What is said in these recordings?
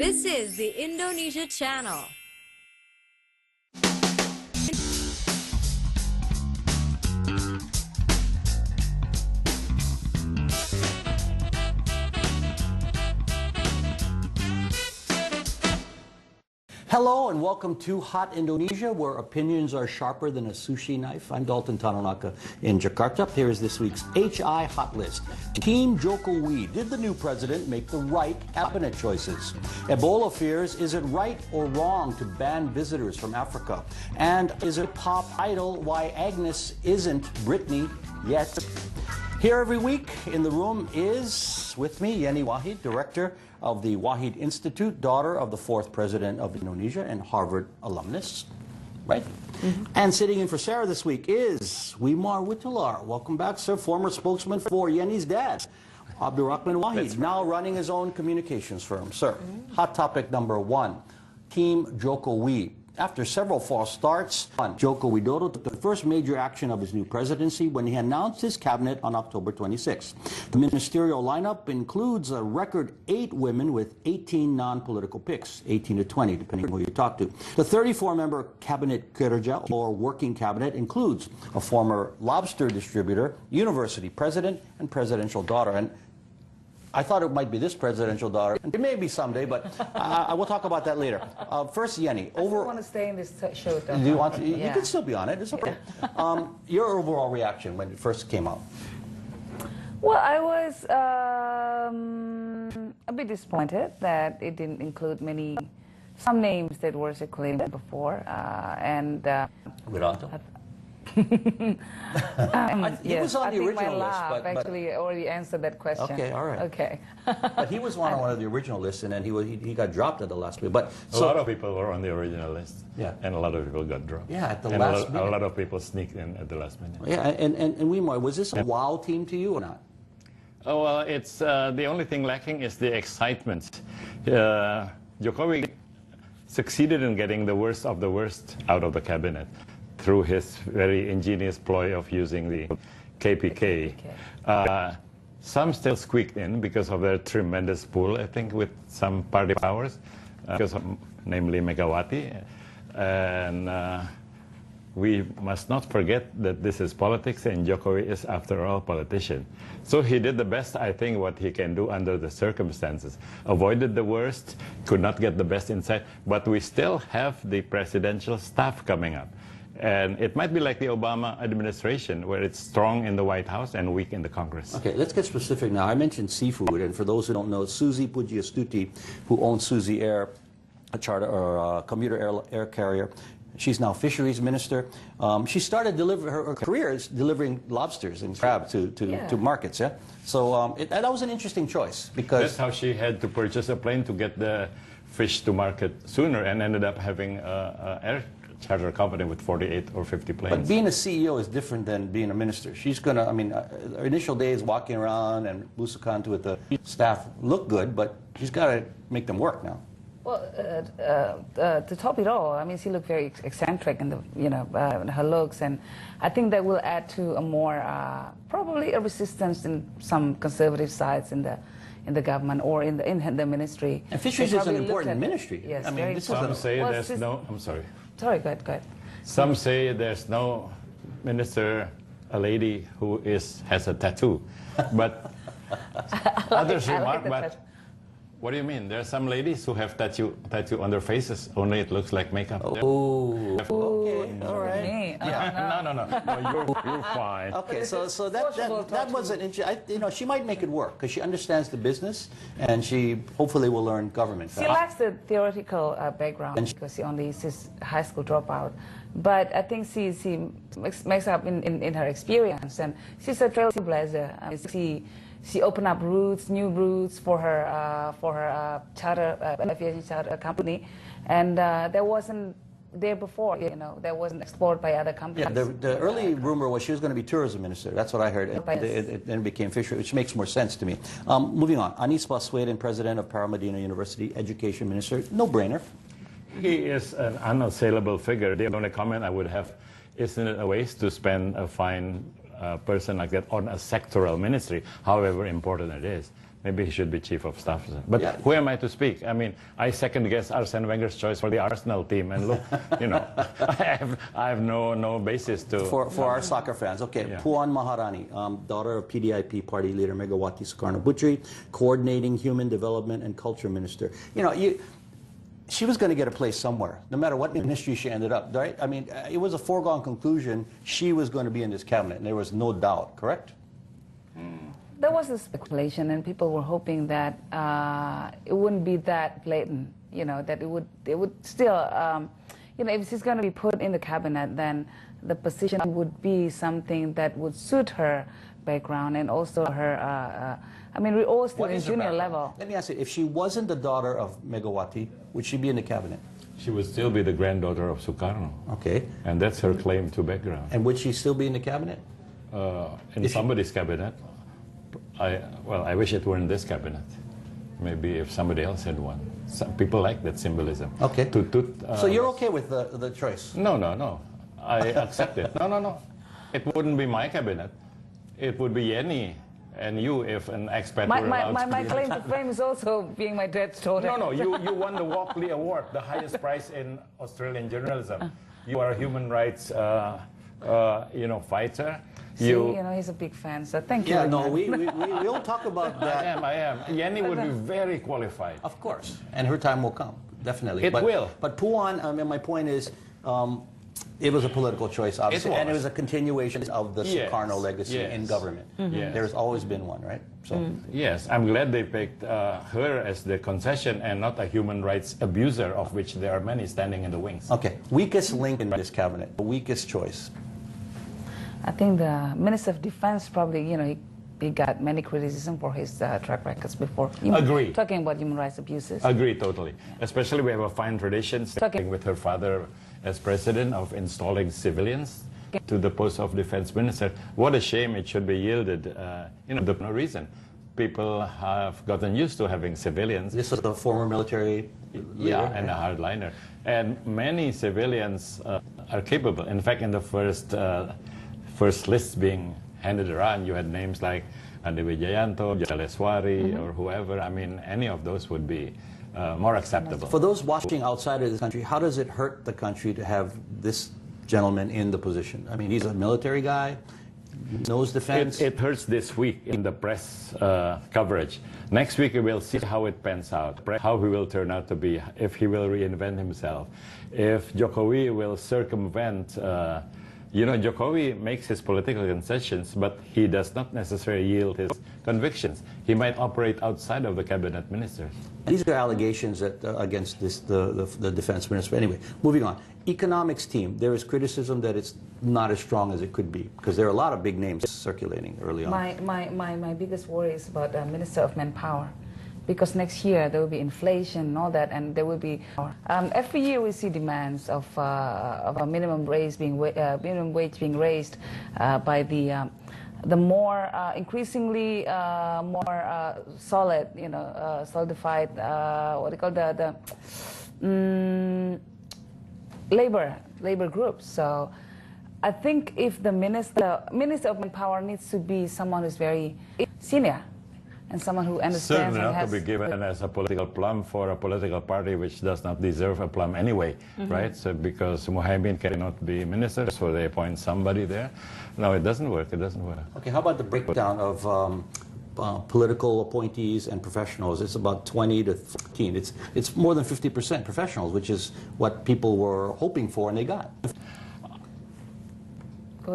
This is the Indonesia Channel. Hello and welcome to Hot Indonesia, where opinions are sharper than a sushi knife. I'm Dalton Tanonaka in Jakarta. Here is this week's HI Hot List. Team Jokowi, did the new president make the right cabinet choices? Ebola fears, is it right or wrong to ban visitors from Africa? And is it pop idol why Agnes isn't Britney yet? Here every week in the room is, with me, Yeni Wahid, director of the Wahid Institute, daughter of the 4th president of Indonesia and Harvard alumnus, right? Mm-hmm. And sitting in for Sarah this week is Wimar Witular. Welcome back, sir. Former spokesman for Yeni's dad, Abdurrahman Wahid, now running his own communications firm. Sir, hot topic number 1, Team Jokowi. After several false starts, Joko Widodo took the first major action of his new presidency when he announced his cabinet on October 26. The ministerial lineup includes a record 8 women with 18 non-political picks, 18 to 20, depending on who you talk to. The 34-member cabinet Kerja, or working cabinet, includes a former lobster distributor, university president, and presidential daughter. And I thought it might be this presidential daughter. It may be someday, but I will talk about that later. First, Yeni. I still want to stay in this show, though. Do you want to? You can still be on it. It's okay. Your overall reaction when it first came out? Well, I was a bit disappointed that it didn't include some names that were circulating before, Wiranto? He was on the original list, but actually already answered that question. Okay, all right. Okay. But he was on one of the original lists, and then he got dropped at the last minute. But a lot of people were on the original list. Yeah. And a lot of people got dropped. Yeah, at the last minute. A lot of people sneaked in at the last minute. Yeah, and Wimar, was this a wow team to you or not? Oh, well, it's the only thing lacking is the excitement. Jokowi succeeded in getting the worst of the worst out of the cabinet through his very ingenious ploy of using the KPK. Some still squeaked in because of their tremendous pull, I think, with some party powers, because of, namely Megawati. And we must not forget that this is politics, and Jokowi is, after all, a politician. So he did the best, I think, what he can do under the circumstances. Avoided the worst, could not get the best insight, but we still have the presidential staff coming up. And it might be like the Obama administration, where it's strong in the White House and weak in the Congress. Okay, let's get specific now. I mentioned seafood, and for those who don't know, Suzy Pujiastuti, who owns Suzy Air, a charter or a commuter air carrier, she's now fisheries minister. She started her career is delivering lobsters and crab to markets. Yeah, so that was an interesting choice because that's how she had to purchase a plane to get the fish to market sooner, and ended up having an air charter company with 48 or 50 planes. But being a CEO is different than being a minister. She's going to, I mean, her initial days walking around and Busukantu with the staff look good, but she's got to make them work now. Well, to top it all, I mean, she looked very eccentric in her looks, and I think that will add to a more probably a resistance in some conservative sides in the government or in the ministry. And fisheries is an important ministry. Yes, I mean, some say there's no. I'm sorry. Sorry, go ahead. Some say there's no minister, a lady who has a tattoo, but others remark. But what do you mean? There are some ladies who have tattoo on their faces. Only it looks like makeup. Oh, okay, all right. No, you're fine. Okay, so that was an interesting. She might make it work because she understands the business, and she hopefully will learn government. She lacks the theoretical background because she only is a high school dropout. But I think she makes up in her experience, and she's a trailblazer. I mean, she opened up new routes for her aviation charter company, and that wasn't there before. That wasn't explored by other companies. Yeah, the early rumor was she was going to be tourism minister. That's what I heard. It then became fishery, which makes more sense to me. Moving on, Anies Baswedan, president of Paramadina University, education minister, no-brainer. He is an unassailable figure. The only comment I would have, isn't it a waste to spend a fine person like that on a sectoral ministry, however important it is? maybe he should be chief of staff. But Yeah. who am I to speak? I mean, I second guess Arsene Wenger's choice for the Arsenal team, and look, you know, I have no basis to. For our soccer fans, okay. Yeah. Puan Maharani, daughter of PDIP party leader Megawati Sukarno-Putri, coordinating human development and culture minister. You know, she was going to get a place somewhere, no matter what ministry she ended up, right? I mean, it was a foregone conclusion she was going to be in this cabinet, and there was no doubt, correct? There was a speculation, and people were hoping that it wouldn't be that blatant, you know, that it would still, you know, if she's going to be put in the cabinet, then the position would be something that would suit her background and also her, I mean, we're all still in junior level. Let me ask you, if she wasn't the daughter of Megawati, would she be in the cabinet? She would still be the granddaughter of Sukarno. Okay. And that's her claim to background. And would she still be in the cabinet? In somebody's cabinet. I wish it were in this cabinet. Maybe if somebody else had one. Some people like that symbolism. Okay. So you're okay with the choice? No. I accept it. No. It wouldn't be my cabinet. It would be Yenny and you if an expat were allowed to my be. claim to fame is also being my dad's daughter. No, you won the Walkley Award, the highest prize in Australian journalism. You are a human rights, you know, fighter. See, you know, he's a big fan, so thank you. Yeah, no, we'll talk about that. I am. Yenny would be very qualified. Of course, and her time will come, definitely. It will. But Puan, I mean, my point is, it was a political choice, obviously, and it was a continuation of the Sukarno legacy in government. Yes. There's always been one, right? So yes, I'm glad they picked her as the concession and not a human rights abuser, of which there are many standing in the wings. Okay, weakest link in this cabinet, the weakest choice. I think the Minister of Defense probably, you know, he got many criticism for his track records before. Agree. Talking about human rights abuses. Agree, totally. Especially we have a fine tradition, starting with her father as president, of installing civilians to the post of defense minister. What a shame it should be yielded, you know, for no reason. People have gotten used to having civilians. This is the former military leader. Yeah, and a hardliner. And many civilians are capable. In fact, in the first list being handed around, you had names like Andi Wijayanto, Jaleswari, or whoever. I mean, any of those would be more acceptable. For those watching outside of this country, how does it hurt the country to have this gentleman in the position? I mean, he's a military guy, knows defense. It hurts this week in the press coverage. Next week we will see how it pans out, how he will turn out to be, if he will reinvent himself, if Jokowi will circumvent. You know, Jokowi makes his political concessions, but he does not necessarily yield his convictions. He might operate outside of the cabinet ministers. These are allegations that, against the defense minister. Anyway, moving on. Economics team, there is criticism that it's not as strong as it could be, because there are a lot of big names circulating early on. My biggest worry is about the Minister of Manpower. Because next year there will be inflation and all that, and there will be every year we see demands of a minimum wage being raised by the more increasingly more solid, you know, solidified what do you call the labor groups. So I think if the minister of Manpower needs to be someone who's very senior. And someone who understands. Certainly and not has to be given as a political plum for a political party which does not deserve a plum anyway, right? So because Muhaimin cannot be minister, so they appoint somebody there. No, it doesn't work. It doesn't work. Okay, how about the breakdown of political appointees and professionals? It's about 20 to 13. It's more than 50% professionals, which is what people were hoping for and they got.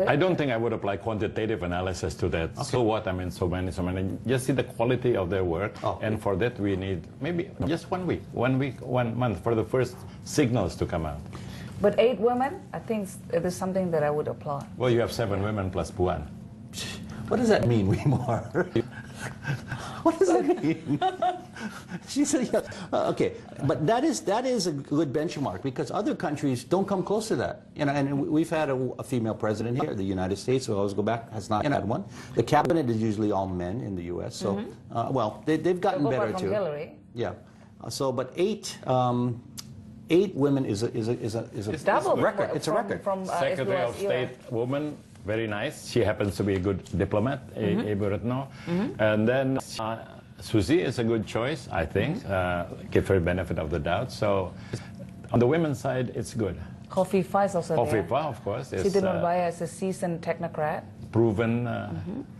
I don't think I would apply quantitative analysis to that. Okay. So what? I mean, so many. Just see the quality of their work, and for that we need maybe just 1 week, 1 month for the first signals to come out. But 8 women, I think it is something that I would applaud. Well, you have 7 women plus Puan. What does that mean, Wimar? What does that mean? She said, yeah. Okay, but that is a good benchmark, because other countries don't come close to that. You know, and we've had a female president here. The United States, who always go back, has not had one. The cabinet is usually all men in the U.S. So, well, they've gotten better too. Hillary. Yeah. So, but 8 women is a record. It's a record. From Secretary of State woman. Very nice. She happens to be a good diplomat, Ibu Retno. And then Susie is a good choice, I think. Give her benefit of the doubt. So on the women's side, it's good. Kofifa is also there. Kofifa, of course, is Siti Nurbaya is a seasoned technocrat. proven.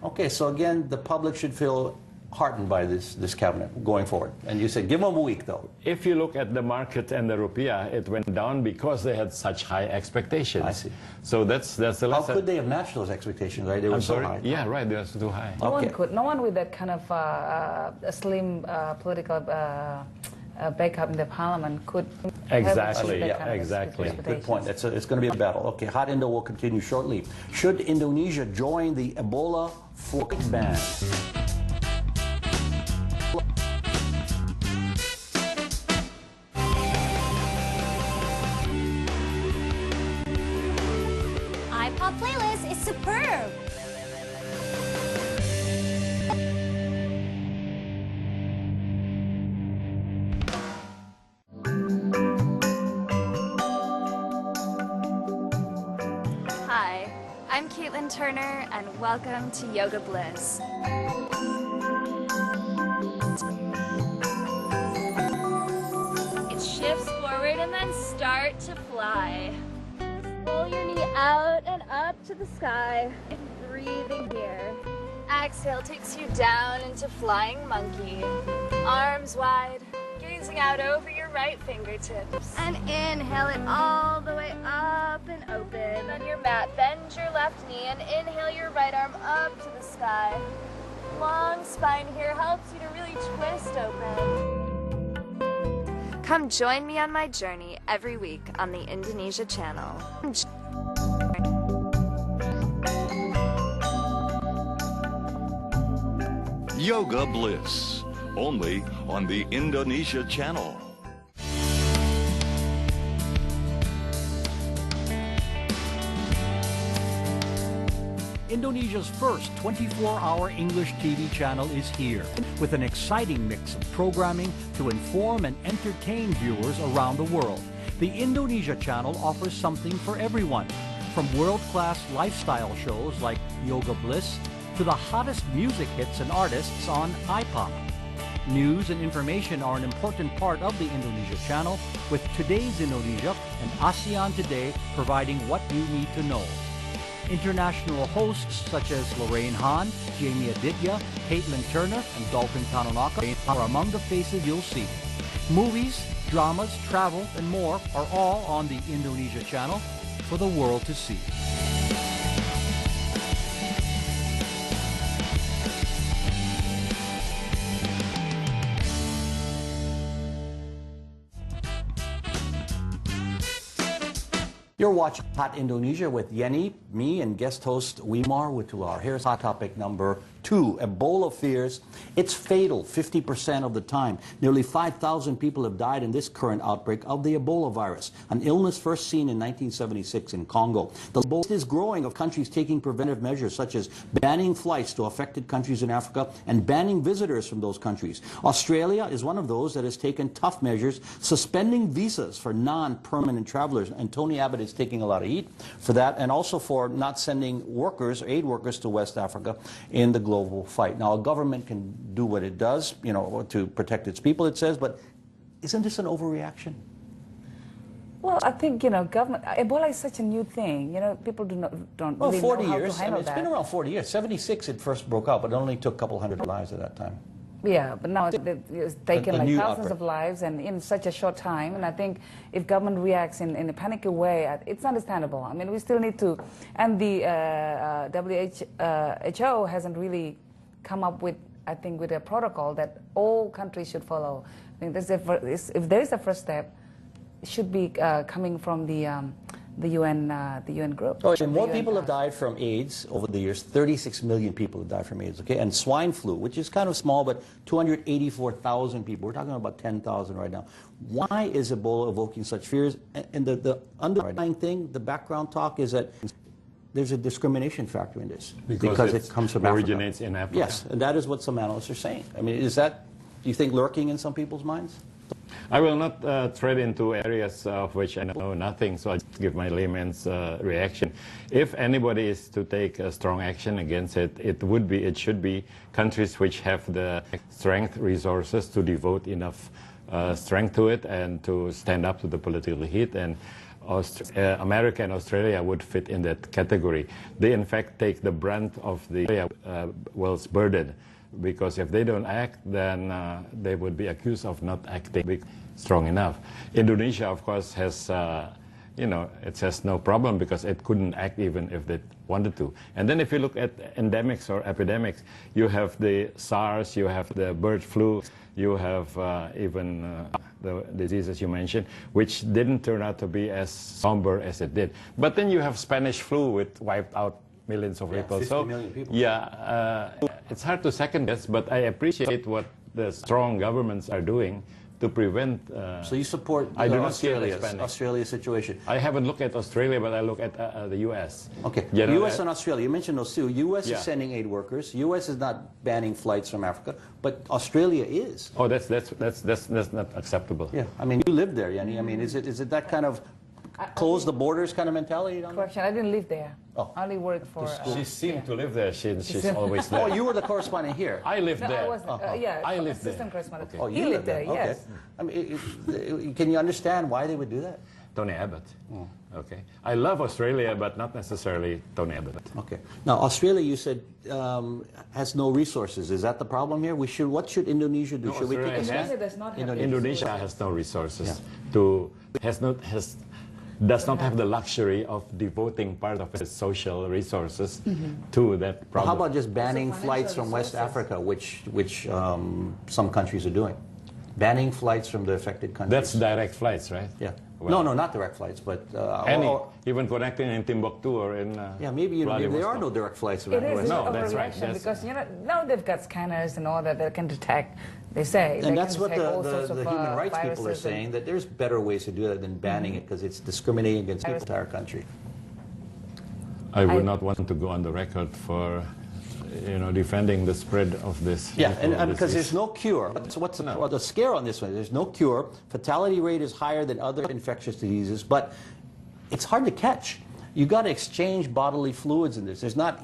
Okay, so again, the public should feel heartened by this cabinet going forward. And you said give them a week, though. If you look at the market and the rupiah, it went down because they had such high expectations. I see. So that's the lesson. How could they have matched those expectations, right? They were I'm so sorry? high. Yeah, right. They were too high. No one Okay. could. No one with that kind of a slim political backup in the parliament could. Exactly, have yeah, kind of exactly. expectations. Good point. It's going to be a battle. Okay, Hot Indo will continue shortly. Should Indonesia join the Ebola flight ban? iPod playlist is superb. Hi, I'm Caitlin Turner, and welcome to Yoga Bliss. It shifts forward and then start to fly. Pull your knee out and up to the sky. Breathing here. Exhale takes you down into flying monkey. Arms wide, gazing out over your right fingertips. And inhale it all the way up and open. On your mat, bend your left knee and inhale your right arm up to the sky. Long spine here helps you to really twist open. Come join me on my journey every week on the Indonesia channel. Yoga Bliss, only on the Indonesia channel. Indonesia's first 24-hour English TV channel is here, with an exciting mix of programming to inform and entertain viewers around the world. The Indonesia channel offers something for everyone, from world-class lifestyle shows like Yoga Bliss to the hottest music hits and artists on iPop. News and information are an important part of the Indonesia channel, with Today's Indonesia and ASEAN Today providing what you need to know. International hosts such as Lorraine Hahn, Jamie Aditya, Caitlin Turner, and Dalton Tanonaka are among the faces you'll see. Movies, dramas, travel, and more are all on the Indonesia channel for the world to see. You're watching Hot Indonesia with Yeni, me, and guest host Wimar Witular. Here's hot topic number 2, Ebola fears. It's fatal 50% of the time. Nearly 5,000 people have died in this current outbreak of the Ebola virus, an illness first seen in 1976 in Congo. The Ebola is growing of countries taking preventive measures such as banning flights to affected countries in Africa and banning visitors from those countries. Australia is one of those that has taken tough measures, suspending visas for non-permanent travelers. And Tony Abbott is taking a lot of heat for that, and also for not sending workers, aid workers, to West Africa in the global fight. Now, a government can do what it does, you know, to protect its people, it says, but isn't this an overreaction? Well, I think, you know, government, Ebola is such a new thing. You know, people don't Well, really 40 know how years. to handle It's that. been around 40 years. 76 it first broke out, but it only took a couple hundred lives at that time. Yeah, but now it's taken A like new thousands outbreak. of lives and in such a short time. And I think if government reacts in a panicky way, it's understandable. I mean, we still need to, and the WHO hasn't really come up with, I think, with a protocol that all countries should follow. I think if there is a first step, it should be coming from the UN group. Oh, and more The UN people have task. died from AIDS over the years. 36 million people have died from AIDS, okay? And swine flu, which is kind of small, but 284,000 people. We're talking about 10,000 right now. Why is Ebola evoking such fears? And the underlying thing, the background talk is that there's a discrimination factor in this. Because it comes from originates Africa. in Africa. Yes, and that is what some analysts are saying. I mean, is that, do you think, lurking in some people's minds? I will not tread into areas of which I know nothing, so I'll give my layman's reaction. If anybody is to take a strong action against it, it should be countries which have the strength, resources to devote enough strength to it and to stand up to the political heat. And America and Australia would fit in that category. They, in fact, take the brunt of the world's burden, because if they don't act, then they would be accused of not acting strong enough. Indonesia, of course, has, it has no problem because it couldn't act even if they wanted to. And then if you look at endemics or epidemics, you have the SARS, you have the bird flu, you have even the diseases you mentioned, which didn't turn out to be as somber as it did. But then you have Spanish flu, which wiped out millions of people. 50 million people. Yeah, it's hard to second guess, but I appreciate what the strong governments are doing to prevent. So you support Australia's situation? I haven't looked at Australia, but I look at the U.S. Okay, U.S. and Australia. You mentioned those two. U.S. is sending aid workers. U.S. is not banning flights from Africa, but Australia is. Oh, that's not acceptable. Yeah, I mean, you live there, Yanni. I mean, is it that kind of close the borders kind of mentality? Correction, I didn't live there. Oh. I only worked for... She seemed to live there. She's always there. Oh, you were the correspondent here. I lived there. I was, I lived there. assistant correspondent. Oh, he lived there, yes. Okay. I mean, can you understand why they would do that? Tony Abbott. Okay. I love Australia, but not necessarily Tony Abbott. Okay. Now, Australia, you said, has no resources. Is that the problem here? What should Indonesia do? No, should we take a stand? Indonesia has no resources does not have the luxury of devoting part of its social resources to that problem. How about just banning flights from West Africa, which some countries are doing? Banning flights from the affected countries. That's direct flights, right? Yeah. Well, no, not direct flights, but... even connecting in Timbuktu or in... yeah, maybe there are no direct flights. It is no, that's right. Because, now they've got scanners and all that can detect, they say. And that's what the human rights people are saying, that there's better ways to do that than banning it, because it's discriminating against people in our country. I would not want to go on the record for... defending the spread of this. Yeah, and because there's no cure. So what's the scare on this one? There's no cure. Fatality rate is higher than other infectious diseases, but it's hard to catch. You got to exchange bodily fluids in this. There's not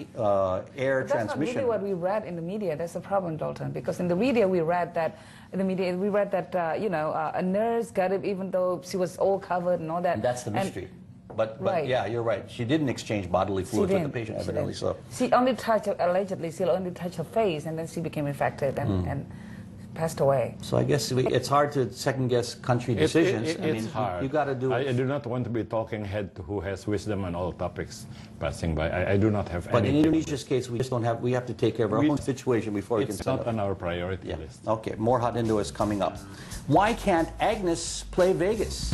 air transmission. That's not really what we read in the media. That's the problem, Dalton. Because in the media we read that a nurse got it even though she was all covered and all that. And that's the mystery. But yeah, you're right. She didn't exchange bodily fluids with the patient, evidently so. She only touched, allegedly, she only touched her face, and then she became infected and passed away. So I guess it's hard to second-guess country decisions. It's hard. You got to do it. I do not want to be talking head who has wisdom on all topics passing by. I do not have any. But in Indonesia's case, we just don't have. We have to take care of our own situation before we can. It's not on our priority list. Okay, more hot into us coming up. Why can't Agnes play Vegas?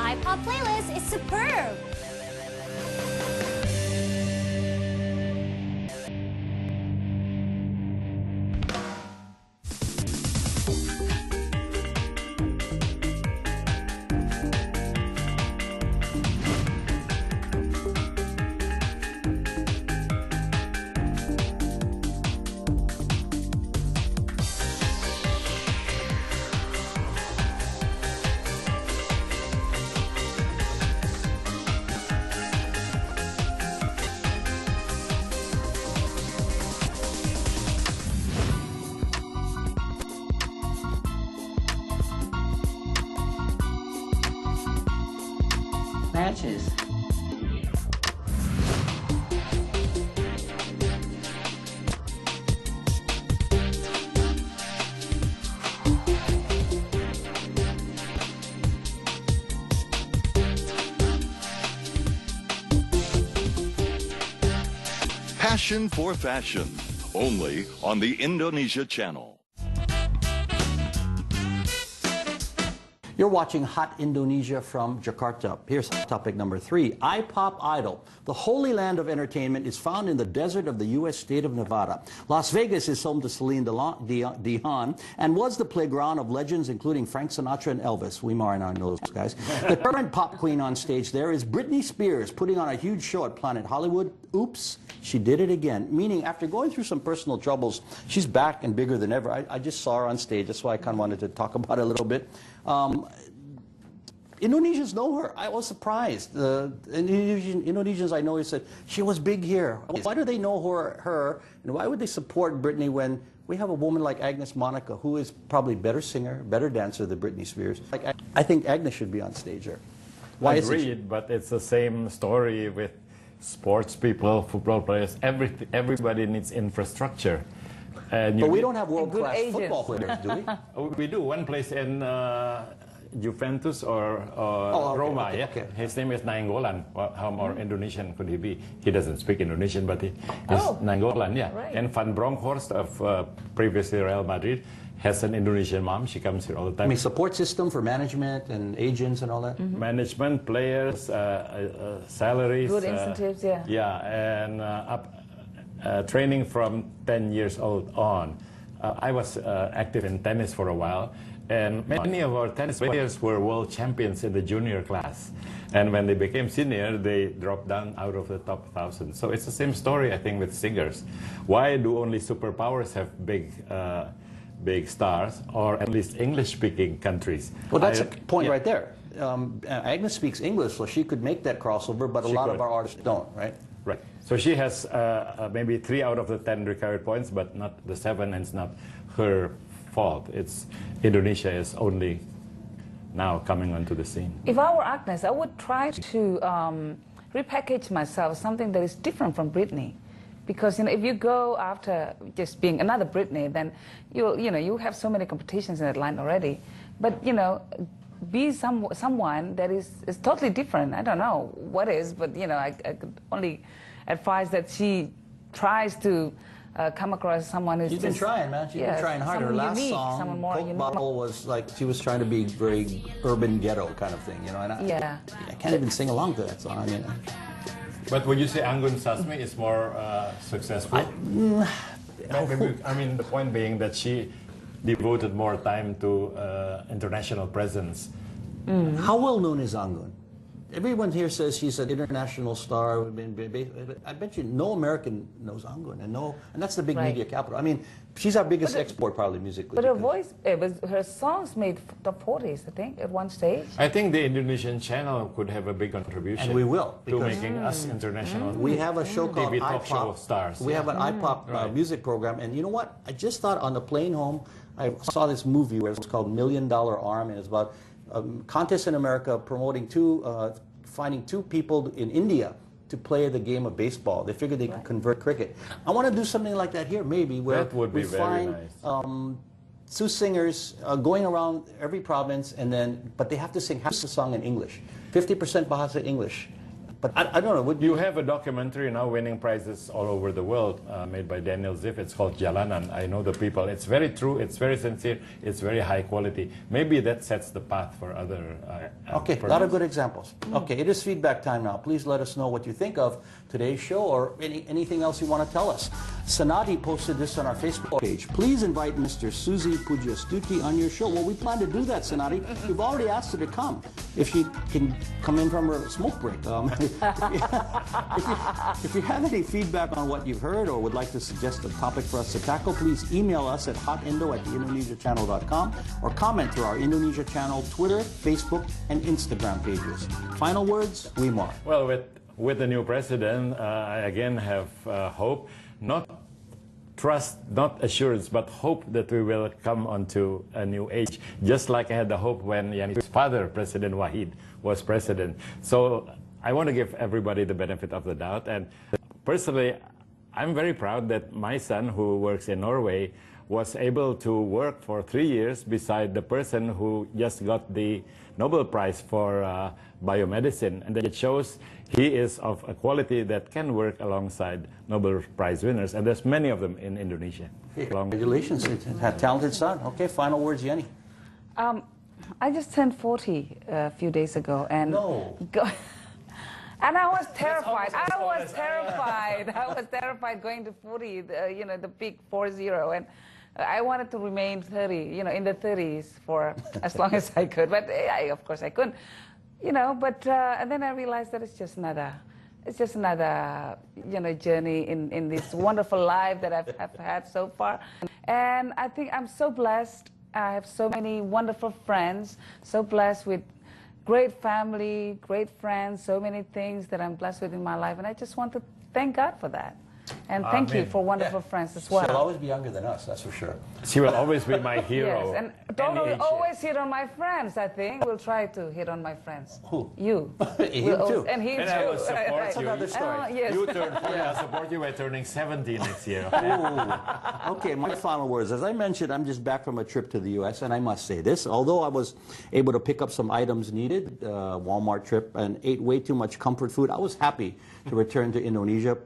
iPod playlist is superb. matches. Passion for Fashion, only on the Indonesia Channel. You're watching Hot Indonesia from Jakarta. Here's topic number 3. I-pop idol. The holy land of entertainment is found in the desert of the U.S. state of Nevada. Las Vegas is home to Celine Dion and was the playground of legends including Frank Sinatra and Elvis. We might not know those guys. The current pop queen on stage there is Britney Spears, putting on a huge show at Planet Hollywood. Oops, she did it again. Meaning, after going through some personal troubles, she's back and bigger than ever. I just saw her on stage. That's why I kind of wanted to talk about it a little bit. Indonesians know her. I was surprised. Indonesians I know said, she was big here. Why do they know her, and why would they support Britney when we have a woman like Agnes Monica, who is probably better singer, better dancer than Britney Spears? I think Agnes should be on stage here. Why Agreed, but it's the same story with sports people, football players. Everybody needs infrastructure. And but we don't have world-class football players, do we? We do. One plays in Juventus or Roma. Okay. His name is Nainggolan. How more Indonesian could he be? He doesn't speak Indonesian, but he is Nainggolan. Yeah. Right. And Van Bronckhorst of previously Real Madrid has an Indonesian mom. She comes here all the time. I mean, support system for management and agents and all that? Mm-hmm. Management, players, salaries. Good incentives, yeah. Yeah, and training from 10 years old on. I was active in tennis for a while, and many of our tennis players were world champions in the junior class. And when they became senior, they dropped down out of the top 1,000. So it's the same story, I think, with singers. Why do only superpowers have big stars, or at least English-speaking countries? Well, that's a point right there. Agnes speaks English, so she could make that crossover, but a lot of our artists don't, right? Right. So she has maybe 3 out of the 10 recovered points, but not the 7, and it's not her fault. It's Indonesia is only now coming onto the scene. If I were Agnes, I would try to repackage myself something that is different from Britney. Because if you go after just being another Britney, then you have so many competitions in that line already. But be someone that is totally different. I don't know what is, but I could only advise that she tries to come across someone who's She's been trying, man. She's been trying hard. Her last song, Coke Bottle, was like she was trying to be very urban ghetto kind of thing, And I can't even sing along to that song. I mean. But would you say Anggun Sasmi is more successful? I mean, the point being that she devoted more time to international presence. Mm. How well known is Anggun? Everyone here says she's an international star. I bet you no American knows Anggun, and that's the big media capital. I mean, she's our biggest export probably musically. But her voice, her songs made top 40s, I think, at one stage. I think the Indonesian channel could have a big contribution. And we will. To making us international. We have a show called TV talk show iPop. stars. We have an iPop music program, and you know what? I just thought on the plane home, I saw this movie where it was called $1 Million Arm, and it's about a contest in America promoting finding 2 people in India to play the game of baseball. They figured they could convert cricket. I want to do something like that here, maybe, where that would be we find nice. 2 singers going around every province, but they have to sing half the song in English, 50% Bahasa English. But I don't know. You have a documentary now winning prizes all over the world made by Daniel Ziff. It's called Jalanan. I Know the People. It's very true. It's very sincere. It's very high quality. Maybe that sets the path for other Okay, a lot of good examples. Okay, it is feedback time now. Please let us know what you think of today's show or anything else you want to tell us. Sanadi posted this on our Facebook page. Please invite Mr. Suzy Pujastuti on your show. Well, we plan to do that, Sanadi. We've already asked her to come. If she can come in from her smoke break. If you have any feedback on what you've heard or would like to suggest a topic for us to tackle, please email us at hotindo@theindonesiachannel.com or comment through our Indonesia Channel Twitter, Facebook, and Instagram pages. Final words, Wimar. Well, with the new president, I again have hope. Not trust, not assurance, but hope that we will come onto a new age. Just like I had the hope when Yanni's father, President Wahid, was president. So I want to give everybody the benefit of the doubt. And personally, I'm very proud that my son, who works in Norway, was able to work for 3 years beside the person who just got the Nobel Prize for biomedicine. And that it shows he is of a quality that can work alongside Nobel Prize winners. And there's many of them in Indonesia. Congratulations. A talented son. Okay, final words, Yanni. I just turned 40 a few days ago. And No. And I was terrified. I was terrified going to 40, the big 40. And I wanted to remain 30, in the 30s for as long as I could. But of course I couldn't, But and then I realized that it's just another journey in this wonderful life that I've had so far. And I think I'm so blessed. I have so many wonderful friends. So blessed with great family, great friends, so many things that I'm blessed with in my life. And I just want to thank God for that. And thank you for wonderful friends as well. She'll always be younger than us, that's for sure. She will always be my hero. Yes, and don't always hit on my friends, I think. We'll try to hit on my friends. Who? You. Him too. And he And too. I will support Right. you. Another story. Yes. You turn 40, I'll support you by turning 70 next year. Ooh. Okay, my final words. As I mentioned, I'm just back from a trip to the U.S., and I must say this. Although I was able to pick up some items needed, Walmart trip, and ate way too much comfort food, I was happy to return to Indonesia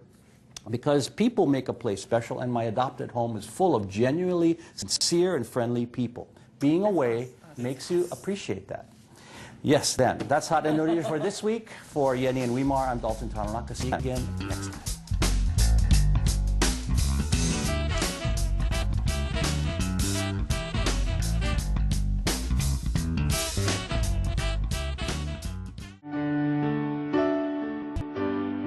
because people make a place special, and my adopted home is full of genuinely sincere and friendly people. Being away makes you appreciate that. Yes, then. That's Hot Indonesia for this week. For Yenny and Wimar, I'm Dalton Tanonaka. See you again next time.